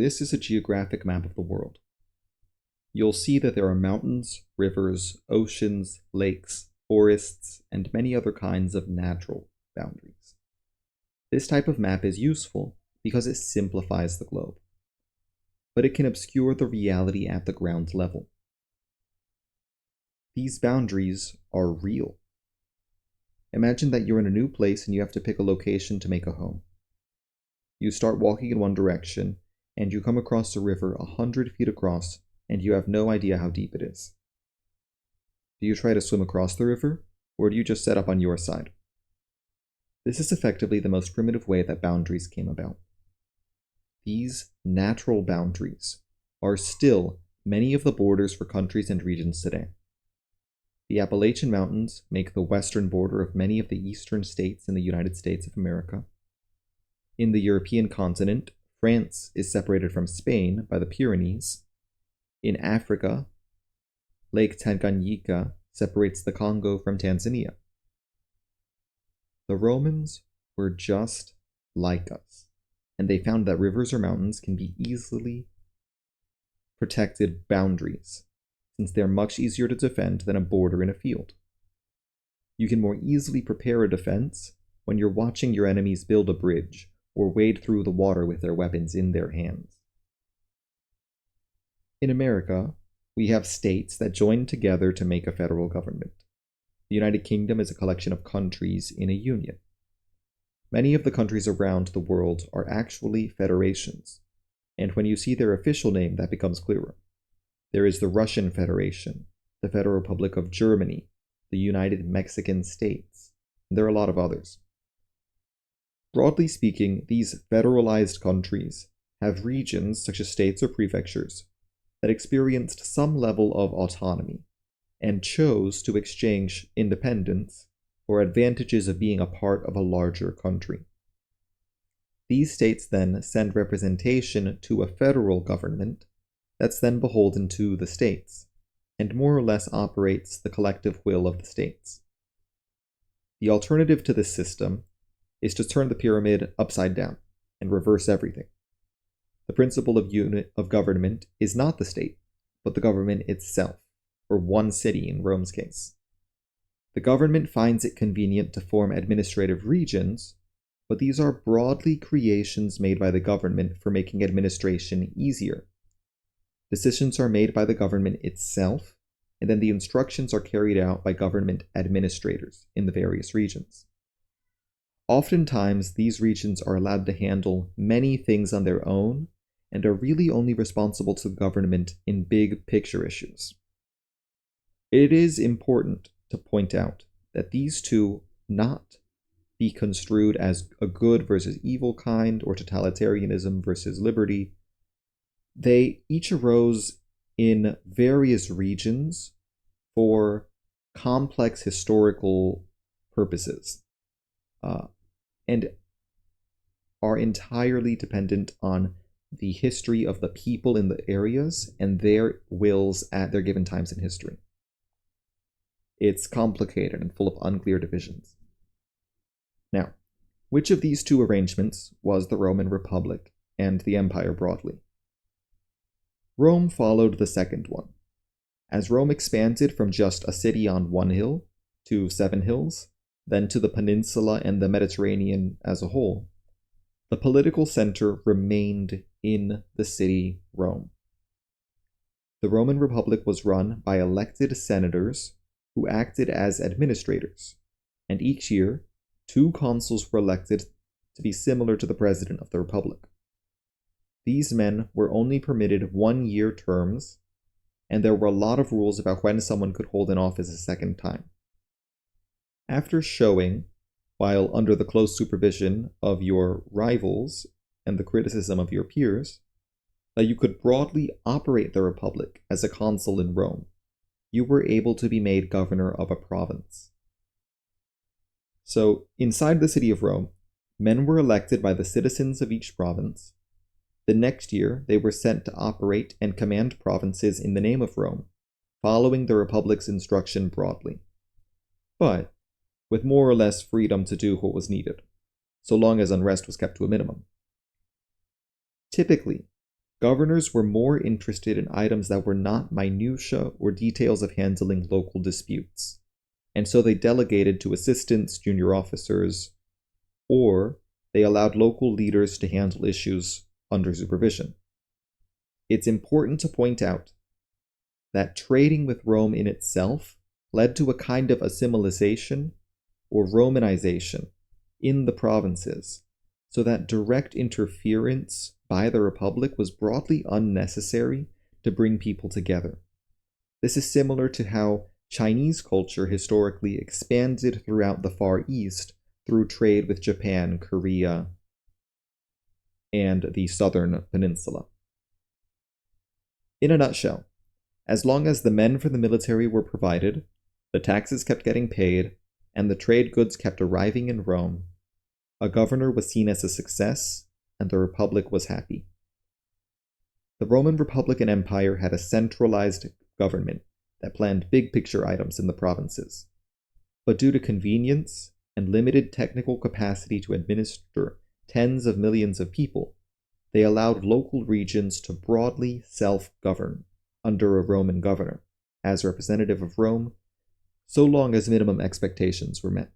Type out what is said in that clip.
This is a geographic map of the world. You'll see that there are mountains, rivers, oceans, lakes, forests, and many other kinds of natural boundaries. This type of map is useful because it simplifies the globe, but it can obscure the reality at the ground level. These boundaries are real. Imagine that you're in a new place and you have to pick a location to make a home. You start walking in one direction, and you come across a river 100 feet across, and you have no idea how deep it is. Do you try to swim across the river, or do you just set up on your side? This is effectively the most primitive way that boundaries came about. These natural boundaries are still many of the borders for countries and regions today. The Appalachian Mountains make the western border of many of the eastern states in the United States of America. In the European continent, France is separated from Spain by the Pyrenees. In Africa, Lake Tanganyika separates the Congo from Tanzania. The Romans were just like us, and they found that rivers or mountains can be easily protected boundaries, since they're much easier to defend than a border in a field. You can more easily prepare a defense when you're watching your enemies build a bridge or wade through the water with their weapons in their hands. In America, we have states that join together to make a federal government. The United Kingdom is a collection of countries in a union. Many of the countries around the world are actually federations, and when you see their official name, that becomes clearer. There is the Russian Federation, the Federal Republic of Germany, the United Mexican States, and there are a lot of others. Broadly speaking, these federalized countries have regions, such as states or prefectures, that experienced some level of autonomy and chose to exchange independence for advantages of being a part of a larger country. These states then send representation to a federal government that's then beholden to the states, and more or less operates the collective will of the states. The alternative to this system is to turn the pyramid upside down and reverse everything. The principle of unit of government is not the state, but the government itself, or one city in Rome's case. The government finds it convenient to form administrative regions, but these are broadly creations made by the government for making administration easier. Decisions are made by the government itself, and then the instructions are carried out by government administrators in the various regions. Oftentimes, these regions are allowed to handle many things on their own and are really only responsible to the government in big picture issues. It is important to point out that these two not be construed as a good versus evil kind or totalitarianism versus liberty. They each arose in various regions for complex historical purposes, and are entirely dependent on the history of the people in the areas and their wills at their given times in history. It's complicated and full of unclear divisions. Now, which of these two arrangements was the Roman Republic and the empire broadly? Rome followed the second one. As Rome expanded from just a city on one hill to 7 hills, then to the peninsula and the Mediterranean as a whole, the political center remained in the city Rome. The Roman Republic was run by elected senators who acted as administrators, and each year, 2 consuls were elected to be similar to the president of the Republic. These men were only permitted 1-year terms, and there were a lot of rules about when someone could hold an office a second time. After showing, while under the close supervision of your rivals and the criticism of your peers, that you could broadly operate the Republic as a consul in Rome, you were able to be made governor of a province. So, inside the city of Rome, men were elected by the citizens of each province. The next year, they were sent to operate and command provinces in the name of Rome, following the Republic's instruction broadly, but with more or less freedom to do what was needed, so long as unrest was kept to a minimum. Typically, Governors were more interested in items that were not minutiae or details of handling local disputes, and so they delegated to assistants, junior officers, or they allowed local leaders to handle issues under supervision. It's important to point out that trading with Rome in itself led to a kind of assimilation or Romanization in the provinces, so that direct interference by the Republic was broadly unnecessary to bring people together. This is similar to how Chinese culture historically expanded throughout the Far East through trade with Japan, Korea, and the southern peninsula. In a nutshell, as long as the men for the military were provided, the taxes kept getting paid, and the trade goods kept arriving in Rome, a governor was seen as a success, and the Republic was happy. The Roman Republican Empire had a centralized government that planned big picture items in the provinces. But due to convenience and limited technical capacity to administer tens of millions of people, they allowed local regions to broadly self-govern under a Roman governor, as representative of Rome, so long as minimum expectations were met.